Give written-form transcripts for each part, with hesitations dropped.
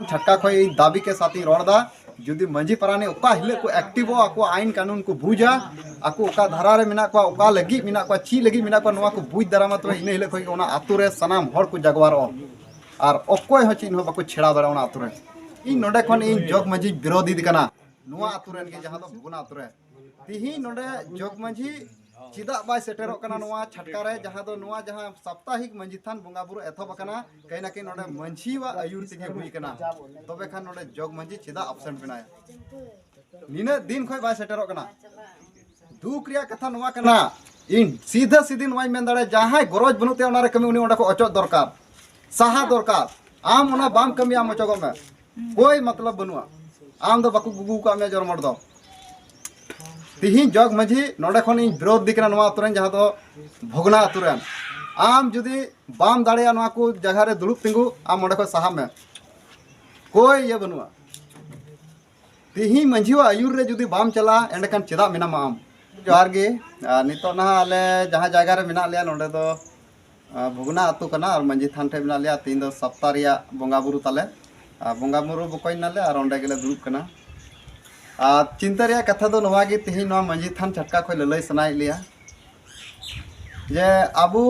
छटका खोई दाबी के साथ रोड़ा जुदी मंझी पारानी ओका हिले को एक्टिव आको आईन कानून को बुझा आको ओका धारा रे मेना को ओका लगी मेना को ची लगी मेना को नवा को बुझ दारामा तो इने हिले खोई ओना आतु रे सनाम हर को जगवारो और अकोय हो चिन्ह बाको छेड़ा दाड़ा ओना आतु रे इन नोडे खन इन जोग मंझी विरोधी दिकना नवा आतु रेन के जहां दो भुगना आतु रे तिही नोडे जोग मंझी चिदा बाय सेटेरो कना नवा छटका रे जहां दो नवा जहां साप्ताहिक मंझी थान बोंगा बुरु एथब कना कहीं ना कहीं नोडे मंझी वा आयुर तिगे हुई कना तबे खान नोडे जोग मंझी चिदा एब्सेंट बिनाया निने दिन खोय बाय सेटेरो कना दुख रिया कथा नवा कना इन सीधा सीधी नवा मेन दाड़े जहां गरज बनुते ओना रे कमी उनी ओंडा को अचो दरकार साहा दरकार आम ओना बाम कमी आम अचो गमे कोई मतलब बनुआ आम दो बाकू गुगु का मे जरमड़ दो तिहिन जग मझी नोडे खन विरोध दिकना नवा आतुरेन जहां दो भोगना आतुरेन आम जुदी बाम दाड़िया नवा को जगह रे दुड़ुब तिंगु आम ओंडे को साहा में कोई ये बनुआ तिहिन मंझीवा आयुर रे जुदी बाम चला एंडकान चेदा मेना आम जोहार गे नितो ना आले जहां जगह रे मेना लिया नोडे दो भोगना आतु कना और मंझी थान ठे मेना लिया तीन दो सप्ताह रिया बोंगा बुरु ताले बोंगा बुरु बकोय नाले और ओंडे गेले दुड़ुब कना चिंता रिया कथा दो नवा गे तिहिन नवा मंझी थान छटका खोय ललय सनाय लिया जे आबू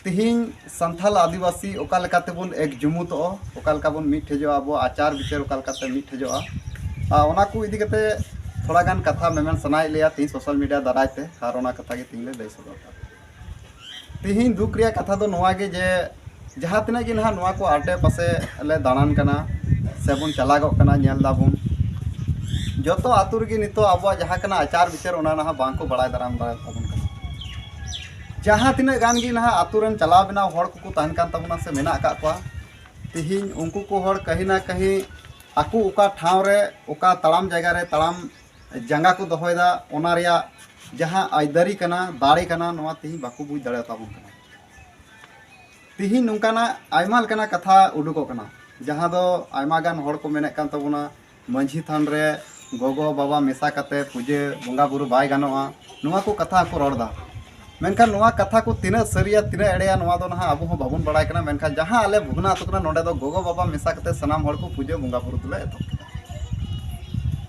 तिहिन संथाल आदिवासी ओका लेकाते बुन एक जुमुतो ओका लेका बुन मिट हेजो आबो आचार विचार ओका लेकाते मिट हेजो ओना को इदी कते थोड़ा गान कथा मेमन सनाय लिया तिहिन सोशल मीडिया दारायते और ओना कथा गे तिहिन ले लय सदर तिहिन दुख रिया कथा दो नवा गे जे जहां तिना गे ना नवा को आटे पासे ले दानान कना से बुन चलागो कना नेल दाबुन जोतो आतु रे नितो आबो जहां कना आचार विचार ओना ना बांग को बड़ाय दाराम दाराय ताबुन कना जहां तिना गान गे ना आतु रेन चला बिना हड़ को ताहन कान ताबुना से मेना का को तिहिन उनको को हड़ कहीं ना कहीं आकु ओका ठाव रे ओका तड़ाम जगह रे तड़ाम जंगा को दोहयदा ओना रिया जहां आइदारी कना दाड़े कना नवा तिहिन बाकु बुझ दाड़े ताबुन कना तिहिन नुकाना आयमा लकना कथा उडुको कना जहां दो आयमा गान हड़ को मेने कान ताबुना मंझी थान रे गोगो बाबा मेसा कते पूजे बोंगा बुरु बाय गानोआ नुआ को कथा को रोड़दा मेनखान नुआ कथा को तिना सरिया तिना एड़ेया नुआ दो ना आबो हो बाबुन बड़ाय कना मेनखान जहां आले भुगना आतु कना नोडे दो गोगो बाबा मेसा कते सनाम हड़ को पूजे बोंगा बुरु तुले एतो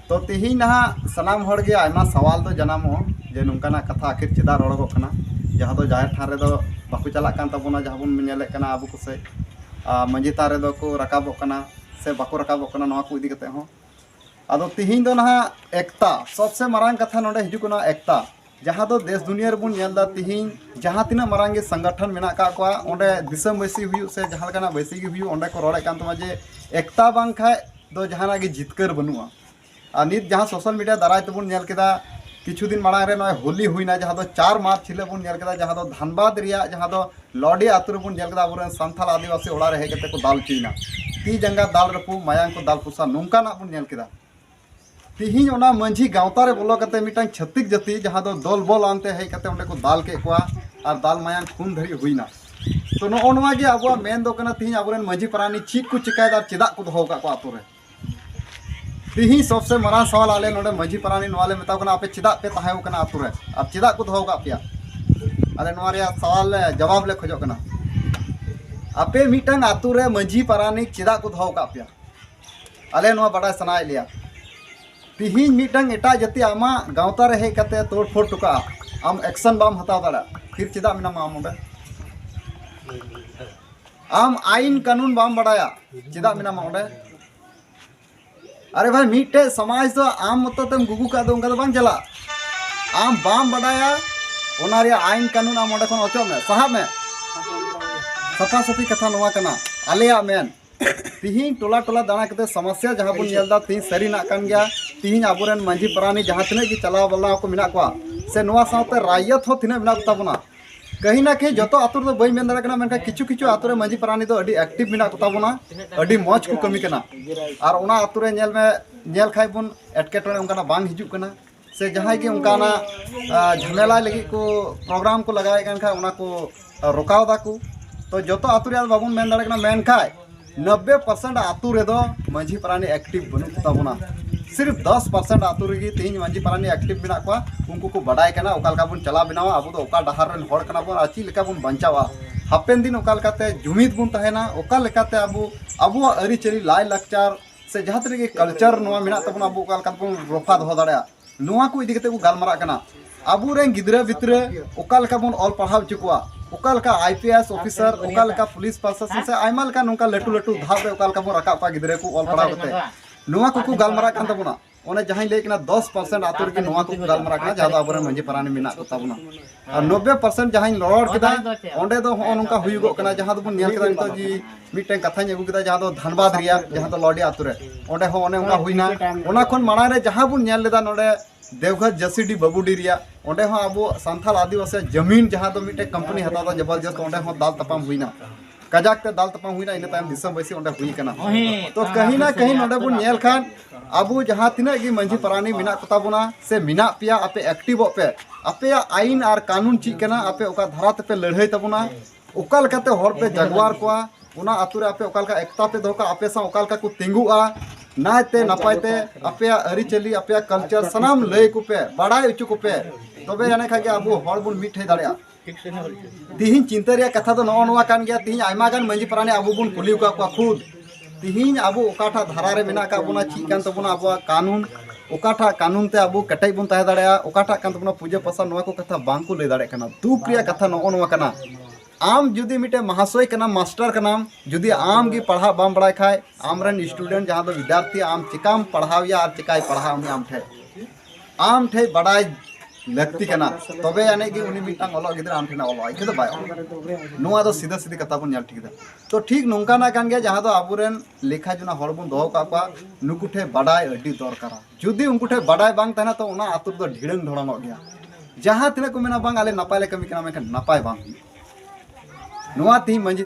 तो तिहिन ना सनाम हड़ गे आयमा सवाल दो जनामो जे नुंकाना कथा आखिर चेदा रोड़गो कना जहां दो जाहेर ठान रे दो बाकु चला कान ताबोना जहां बुन नेले कना आबो को से मंझी तार रे दो को रकाबो कना से बाकु रकाबो कना नुआ को इदी कते हो आदो तिहिन दो ना एकता सबसे मारांग कथा नोडे हिजुकना एकता जहां दो देश दुनिया रे बुन नेलदा तिहिन जहां तिना मारांगे संगठन मेना का को ओंडे दिसम बैसी हुयु से जहां लकना बैसी गे हुयु ओंडे को रोड़े कान तमा जे एकता बांग खाय दो जहां गे जितकर बनुआ आ नित जहां सोशल मीडिया दाराय तबुन नेल केदा किछु दिन मारांग रे नय होली हुइना जहां दो 4 मार्च छिले बुन नेल केदा जहां दो धनबाद रिया जहां दो लॉडी आतु रे बुन नेल केदा बुन संथाल आदिवासी ओड़ा रे हे केते को दाल चीना ती जंगा दाल रपु मायांग को दाल पुसा नोंका ना बुन नेल केदा तिहिन ओना मंझी गावता रे बोलो कते मिटांग छत्तीक जाति जहां दो दल बल आनते हे कते ओंडे को दाल के कोआ और दाल मायांग खून धरी हुइना तो नो ओनवा गे आबो मेन दो कना तिहिन आबोरेन मंझी परानी चीक को चिकायदार चिदा को दोहो का को आतु रे तिहिन सबसे मरा सवाल आले नोडे मंझी परानी नवाले मेताव कना आपे चिदा पे ताहेव कना आतु रे अब चिदा को दोहो का पिया आले नवा रे सवाल ले जवाब ले खोजो कना आपे मिटांग आतु रे मंझी परानी चिदा को दोहो का पिया आले नवा बड़ा सनाय लिया तिहिन मिटांग एटा जाति आमा गावता रे हे कते तोड़ फोड़ टुका आम एक्शन बाम हताव दाड़ा फिर चिदा मिना आम ओंडे आम आईन कानून बाम बड़ाया चिदा मिना ओंडे अरे भाई मिटे समाज तो आम मत तम गुगु का दो उनका तो बांग चला आम बाम बड़ाया ओना रे आईन कानून आम ओंडे खन अचो में साहब में सफा सफी कथा नवा कना आलेया मेन तिहिन टोला टोला दाना कते समस्या जहां बुन नेलदा तिहिन सरी ना कान गया तिहिन आबोरेन मंझी परानी जहां तने की चलाव बल्ला को मिना को से नवा साथे रायत हो तिना मिना ताबना कहीं ना कहीं जतो आतुर दो बई मेन दाड़ा कना मेनका किछु किछु आतुरे मंझी परानी दो अडी एक्टिव मिना को ताबना अडी मौज को कमी कना और ओना आतुरे नेल में नेल खाय बुन एटकेटोने उनका बांग हिजुक कना से जहां की उनका ना झमेला लगी को प्रोग्राम को लगाए कन खा ओना को रोकाव दाकू तो जतो आतुरे बाबुन मेन दाड़ा कना मेन खाय 90% आतु रे दो मंझी परानी एक्टिव बनु ताबना सिर्फ 10% आतु रे तिहिन मंझी परानी एक्टिव बिना को उनको को बड़ाय कना ओकालका बुन चला बिनावा अब तो ओका डहार रन हड़ कना बुन आची लेका बुन बंचावा हापेन दिन ओकालकाते जुमिद बुन तहेना ओकालकाते अब अबुआ अरी चरी लाय लक्चार से जहाँ तक कि कल्चर नोआ मेना तबना अबो ओका लेका बन रफा दोहो दाड़ेया नोआ को इदी कते को गालमारा कना अबो रेन गिद्रा भितरे ओका लेका बन ऑल पढ़ाव चुकुआ ओका लेका आईपीएस ऑफिसर ओका लेका पुलिस प्रशासन से आयमा लेका नोका लटू लटू धाप रे ओका लेका बन रकाब का गिद्रा को ऑल पढ़ाव कते नोआ को गालमारा कन तबना ओने जहाँ लई कना 10% आतुर के नोआ को गालमारा कना जहाँ अबो मांझी पारानी मेना को तबना और 90% जहाँ लड़ केदा ओंडे दो हो नोका हुयुगो कना जहाँ दो बन नेल केदा नितो जी मिटन कथाኝ अगु केदा जहाँ दो धनबाद रिया जहाँ दो लौडी आतुरे ओंडे हो ओने उनका हुइना ओना खन माना रे जहाँ बुन नेल लेदा नोडे देवघर जसीडी बबुडी रिया ओंडे हो अबो सांथाल आदिवासी जमीन जहाँ दो मिटे कंपनी हतादा जबरदस्त ओंडे हो दाल तपाम हुइना कजाक ते दाल तपाम हुइना इन तायम दिसम बैसी ओंडे हुई कना तो कहीं ना कहीं नोडे बुन नेल खान अबो जहाँ तिना गी मंझी परानी मिना कोता बुना से मिना पिया आपे एक्टिव पे आपे आईन और कानून ची कना आपे ओका धारा पे लड़ाई तबुना ओका लेकाते हर पे जगवार कोआ उना आतुरे आपे ओका लेका एकता पे दोका आपे सा ओका लेका को तिंगुआ नायते नपायते आपे अरिचली आपे कल्चर सनाम लय को पे बड़ाई उचु को पे तबे जाने खागे अबो हर बुन मिठे दाड़िया तिहिन चिंता रे कथा तो नवा कान गया तिहिन आयमा गान मंझी परानी अबो बुन कुली का खुद तिहिन अबो ओकाठा धारा रे मेना का बुना ची कान तबुना अबो कानून ओकाठा कानून ते अबो कटाई बुन ताहे दाड़िया ओकाठा कान तबुना पूजा पासा नवा को कथा बांग को ले दाड़े कना दुख रिया कथा नवा कना आम जुदी मिटे महाशय कना मास्टर कना जुदी आम गी पढ़ा बाम बड़ाय खाय आमरन स्टूडेंट जहाँ दो विद्यार्थी आम चिकाम पढ़ाविया और चिकाय पढ़ाव आम ठे बड़ाय लगती कना तबे यानी कि उनी मिटांग ओलो गिदरा आम ठेना ओलो इके दो बाय नोआ दो सीधा सीधी कथा बन ठीक दा तो ठीक नोंका ना कान गया जहाँ दो आबुरेन लेखा जुना हर बन दोहो का नुकु ठे बड़ाय अड्डी दरकारा जुदी उनको ठे बड़ाय बांग तहना तो उना आतुर दो ढिड़ंग ढोड़ंग गया जहाँ तिना को मेना बांग आले नपाय ले कमी कना मेखन नपाय बांग नोआ ती मंजी